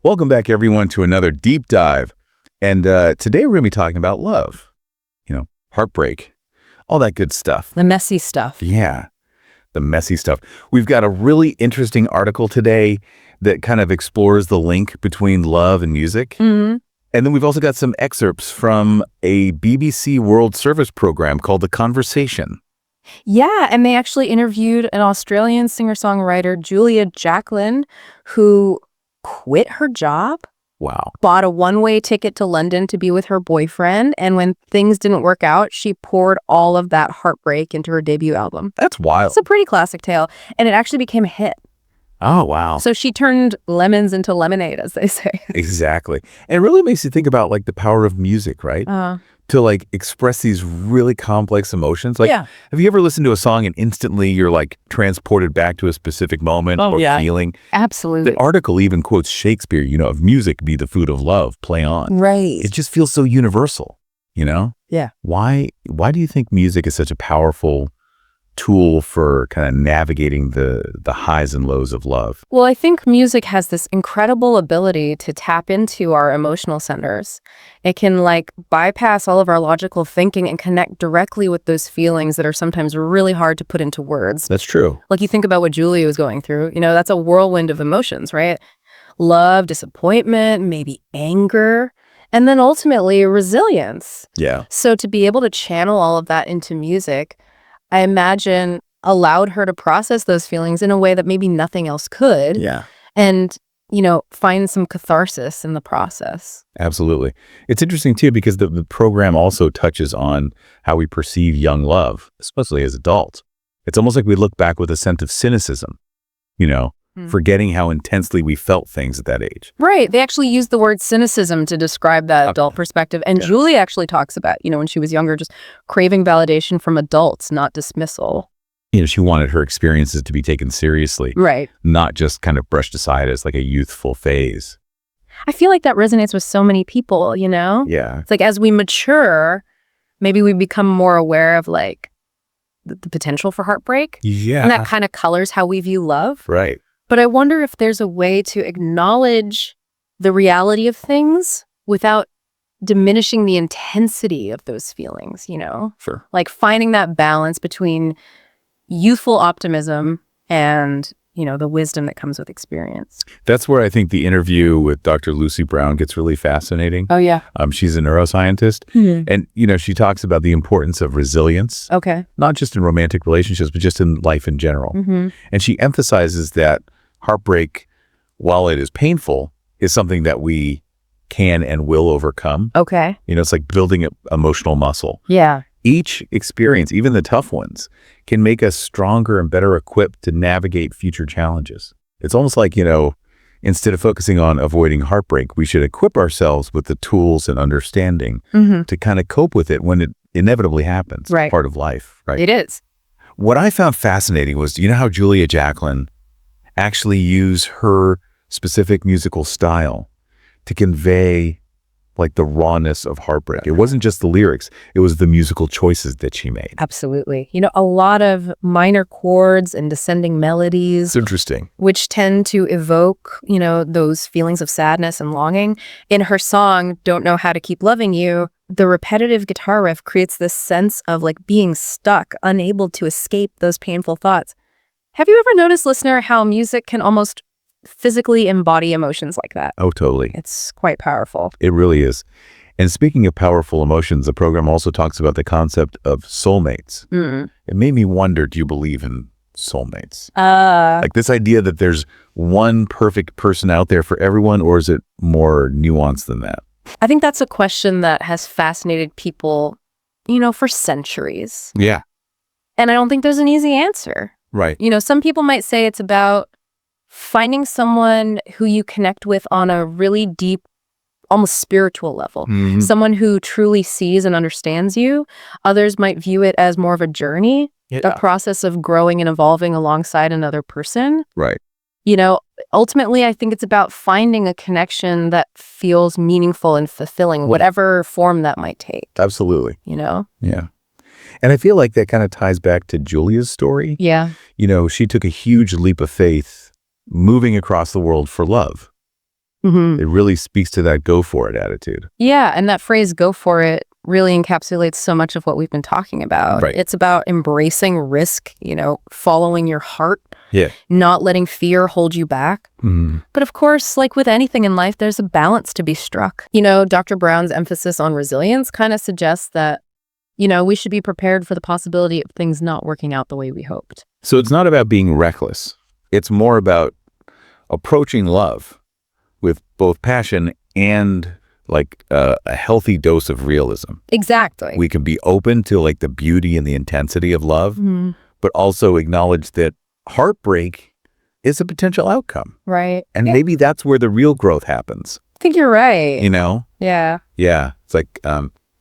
Welcome back, everyone, to another deep dive. And today we're going to be talking about love, heartbreak, all that good stuff. The messy stuff. Yeah, the messy stuff. We've got a really interesting article today that kind of explores the link between love and music. Mm-hmm. And then we've also got some excerpts from a BBC World Service program called The Conversation. Yeah, and they actually interviewed an Australian singer-songwriter, Julia Jacklin, who quit her job, Wow. bought a one-way ticket to London to be with her boyfriend, and when things didn't work out, she poured all of that heartbreak into her debut album. That's wild. It's a pretty classic tale, and it actually became a hit. Oh, wow. So she turned lemons into lemonade, as they say. Exactly. And it really makes you think about the power of music, right? To express these really complex emotions. Yeah. Have you ever listened to a song and instantly you're transported back to a specific moment or feeling? Absolutely. The article even quotes Shakespeare, if music be the food of love, play on. Right. It just feels so universal, Yeah. Why do you think music is such a powerful tool for kind of navigating the highs and lows of love? Well, I think music has this incredible ability to tap into our emotional centers. It can bypass all of our logical thinking and connect directly with those feelings that are sometimes really hard to put into words. That's true. You think about what Julia was going through, that's a whirlwind of emotions, right? Love, disappointment, maybe anger, and then ultimately resilience. Yeah. So to be able to channel all of that into music, I imagine allowed her to process those feelings in a way that maybe nothing else could. Yeah. And, find some catharsis in the process. Absolutely. It's interesting, too, because the program also touches on how we perceive young love, especially as adults. It's almost like we look back with a sense of cynicism, forgetting how intensely we felt things at that age. Right. They actually use the word cynicism to describe that adult perspective. And Julie actually talks about, when she was younger, just craving validation from adults, not dismissal. She wanted her experiences to be taken seriously. Right. Not just kind of brushed aside as a youthful phase. I feel like that resonates with so many people, Yeah. It's as we mature, maybe we become more aware of the potential for heartbreak. Yeah. And that kind of colors how we view love. Right. But I wonder if there's a way to acknowledge the reality of things without diminishing the intensity of those feelings, Sure. Finding that balance between youthful optimism and, the wisdom that comes with experience. That's where I think the interview with Dr. Lucy Brown gets really fascinating. Oh, yeah. She's a neuroscientist. And, she talks about the importance of resilience. Okay. Not just in romantic relationships, but just in life in general. And she emphasizes that heartbreak, while it is painful, is something that we can and will overcome. Okay. It's like building an emotional muscle. Yeah. Each experience, even the tough ones, can make us stronger and better equipped to navigate future challenges. It's almost like, instead of focusing on avoiding heartbreak, we should equip ourselves with the tools and understanding to kind of cope with it when it inevitably happens. Right. It's part of life, right? It is. What I found fascinating was, how Julia Jacklin actually used her specific musical style to convey the rawness of heartbreak. It wasn't just the lyrics, it was the musical choices that she made. Absolutely. A lot of minor chords and descending melodies. It's interesting. Which tend to evoke, those feelings of sadness and longing. In her song, Don't Know How to Keep Loving You, the repetitive guitar riff creates this sense of being stuck, unable to escape those painful thoughts. Have you ever noticed, listener, how music can almost physically embody emotions like that? Oh, totally. It's quite powerful. It really is. And speaking of powerful emotions, the program also talks about the concept of soulmates. It made me wonder, do you believe in soulmates? This idea that there's one perfect person out there for everyone, or is it more nuanced than that? I think that's a question that has fascinated people, for centuries. Yeah. And I don't think there's an easy answer. Right. Some people might say it's about finding someone who you connect with on a really deep, almost spiritual level. Someone who truly sees and understands you. Others might view it as more of a journey, a process of growing and evolving alongside another person. Right. Ultimately, I think it's about finding a connection that feels meaningful and fulfilling, whatever form that might take. Absolutely. Yeah. And I feel like that kind of ties back to Julia's story. Yeah. She took a huge leap of faith moving across the world for love. It really speaks to that go for it attitude. Yeah, and that phrase "go for it" really encapsulates so much of what we've been talking about. Right. It's about embracing risk, following your heart, Yeah. not letting fear hold you back. But of course, like with anything in life, there's a balance to be struck. Dr. Brown's emphasis on resilience kind of suggests that, we should be prepared for the possibility of things not working out the way we hoped. So it's not about being reckless. It's more about approaching love with both passion and like a healthy dose of realism. Exactly. We can be open to like the beauty and the intensity of love, but also acknowledge that heartbreak is a potential outcome. Right. And maybe that's where the real growth happens. I think you're right. Yeah. Yeah. It's like,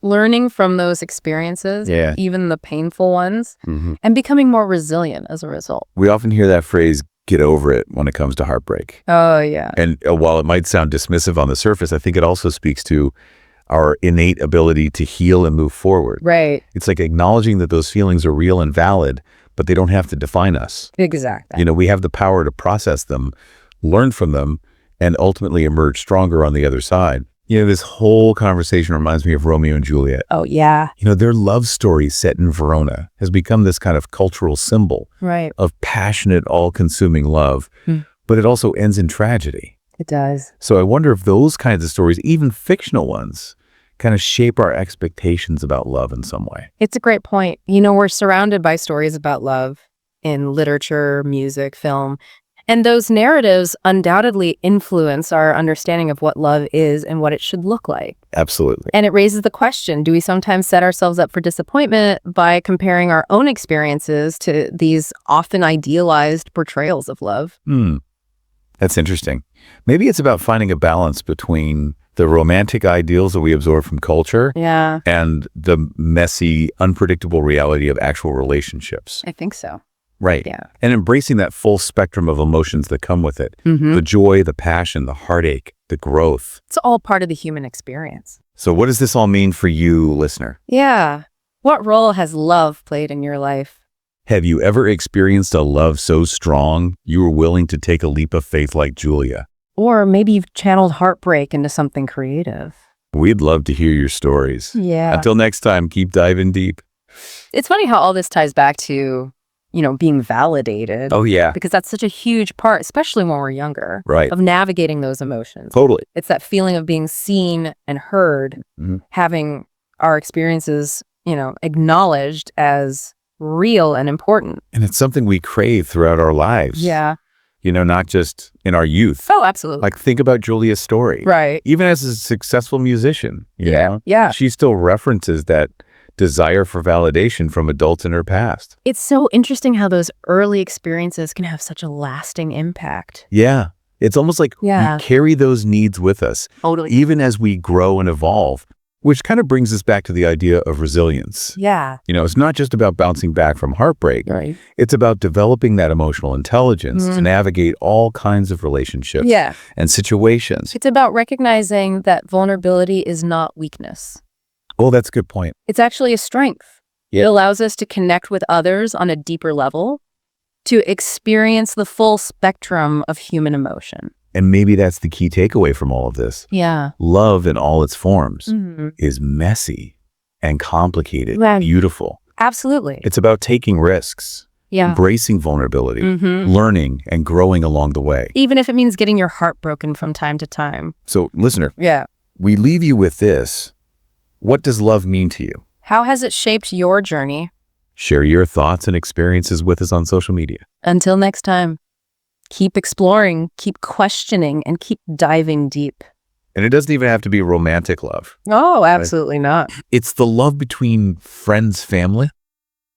learning from those experiences, even the painful ones, and becoming more resilient as a result. we often hear that phrase, get over it, when it comes to heartbreak. Oh, yeah. And while it might sound dismissive on the surface, I think it also speaks to our innate ability to heal and move forward. Right. It's like acknowledging that those feelings are real and valid, but they don't have to define us. Exactly. We have the power to process them, learn from them, and ultimately emerge stronger on the other side. This whole conversation reminds me of Romeo and Juliet. Oh, yeah. Their love story set in Verona has become this kind of cultural symbol Right. of passionate, all-consuming love, but it also ends in tragedy. It does. So I wonder if those kinds of stories, even fictional ones, kind of shape our expectations about love in some way. It's a great point. We're surrounded by stories about love in literature, music, film, and those narratives undoubtedly influence our understanding of what love is and what it should look like. Absolutely. And it raises the question, do we sometimes set ourselves up for disappointment by comparing our own experiences to these often idealized portrayals of love? That's interesting. Maybe it's about finding a balance between the romantic ideals that we absorb from culture and the messy, unpredictable reality of actual relationships. I think so. Right. Yeah. And embracing that full spectrum of emotions that come with it. The joy, the passion, the heartache, the growth. It's all part of the human experience. So what does this all mean for you, listener? Yeah. What role has love played in your life? Have you ever experienced a love so strong you were willing to take a leap of faith like Julia? Or maybe you've channeled heartbreak into something creative. We'd love to hear your stories. Yeah. Until next time, keep diving deep. It's funny how all this ties back to, being validated. Oh, yeah. Because that's such a huge part, especially when we're younger, Right. of navigating those emotions. Totally. It's that feeling of being seen and heard, having our experiences, acknowledged as real and important. And it's something we crave throughout our lives. Yeah. Not just in our youth. Oh, absolutely. Like, think about Julia's story. Right. Even as a successful musician, you know? Yeah. She still references that desire for validation from adults in her past. It's so interesting how those early experiences can have such a lasting impact. Yeah. It's almost like we Yeah. carry those needs with us, Totally. even as we grow and evolve, which kind of brings us back to the idea of resilience. Yeah. It's not just about bouncing back from heartbreak. Right. It's about developing that emotional intelligence to navigate all kinds of relationships Yeah. and situations. It's about recognizing that vulnerability is not weakness. Oh, that's a good point. It's actually a strength. Yeah. It allows us to connect with others on a deeper level, to experience the full spectrum of human emotion. And maybe that's the key takeaway from all of this. Yeah. Love in all its forms Mhm. is messy and complicated, Right. beautiful. Absolutely. It's about taking risks, Yeah. embracing vulnerability, Mhm. learning and growing along the way. Even if it means getting your heart broken from time to time. So, listener, Yeah. we leave you with this. What does love mean to you? How has it shaped your journey? Share your thoughts and experiences with us on social media. Until next time, keep exploring, keep questioning, and keep diving deep. And it doesn't even have to be romantic love. Oh, absolutely not. It's the love between friends, family,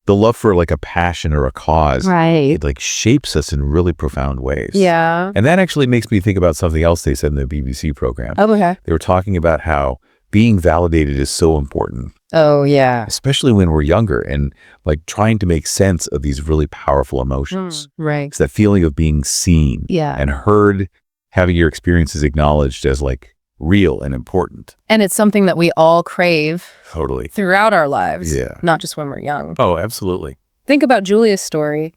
the love for like a passion or a cause. Right. It like shapes us in really profound ways. Yeah. And that actually makes me think about something else they said in the BBC program. Oh, okay. They were talking about how being validated is so important, Oh, yeah. especially when we're younger and like trying to make sense of these really powerful emotions. Right. It's that feeling of being seen Yeah. and heard, having your experiences acknowledged as like real and important. And it's something that we all crave Totally. throughout our lives. Yeah. Not just when we're young. Oh, absolutely. Think about Julia's story.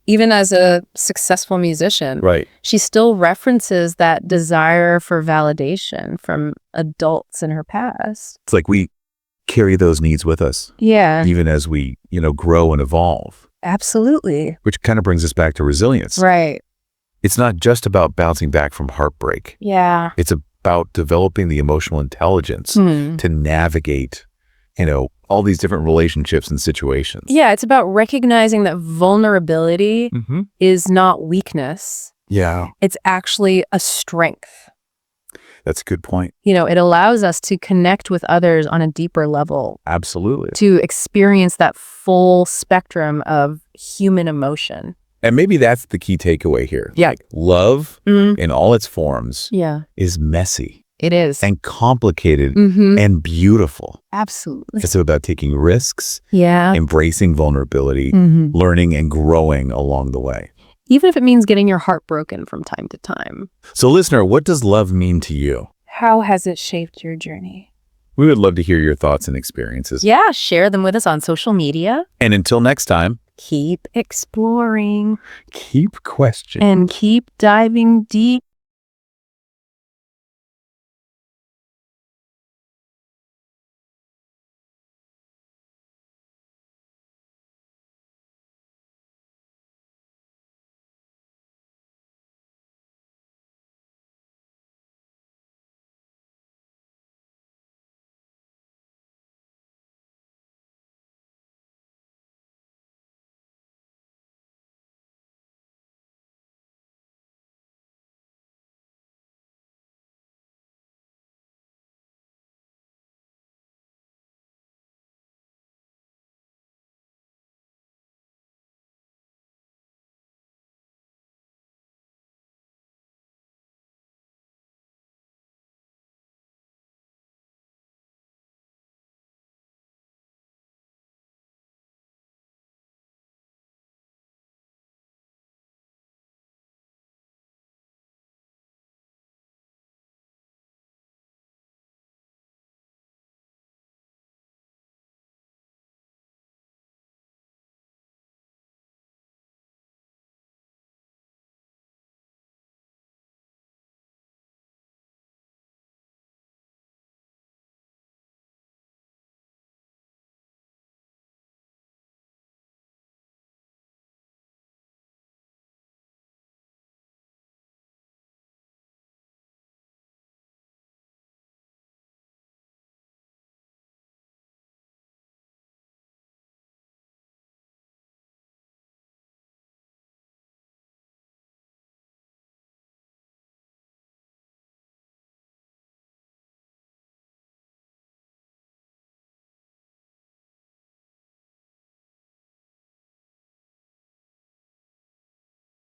Even as a successful musician, Right. she still references that desire for validation from adults in her past. It's like we carry those needs with us, Yeah, even as we, grow and evolve, absolutely. which kind of brings us back to resilience. Right. It's not just about bouncing back from heartbreak. Yeah. It's about developing the emotional intelligence to navigate, all these different relationships and situations. Yeah, it's about recognizing that vulnerability is not weakness. Yeah, It's actually a strength. that's a good point. It allows us to connect with others on a deeper level, Absolutely. to experience that full spectrum of human emotion. And maybe that's the key takeaway here. Yeah. Like, love in all its forms Yeah, is messy it is. and complicated and beautiful. Absolutely. It's about taking risks, Yeah. embracing vulnerability, learning and growing along the way. Even if it means getting your heart broken from time to time. So listener, what does love mean to you? How has it shaped your journey? We would love to hear your thoughts and experiences. Yeah, share them with us on social media. And until next time, Keep exploring keep questioning. and keep diving deep.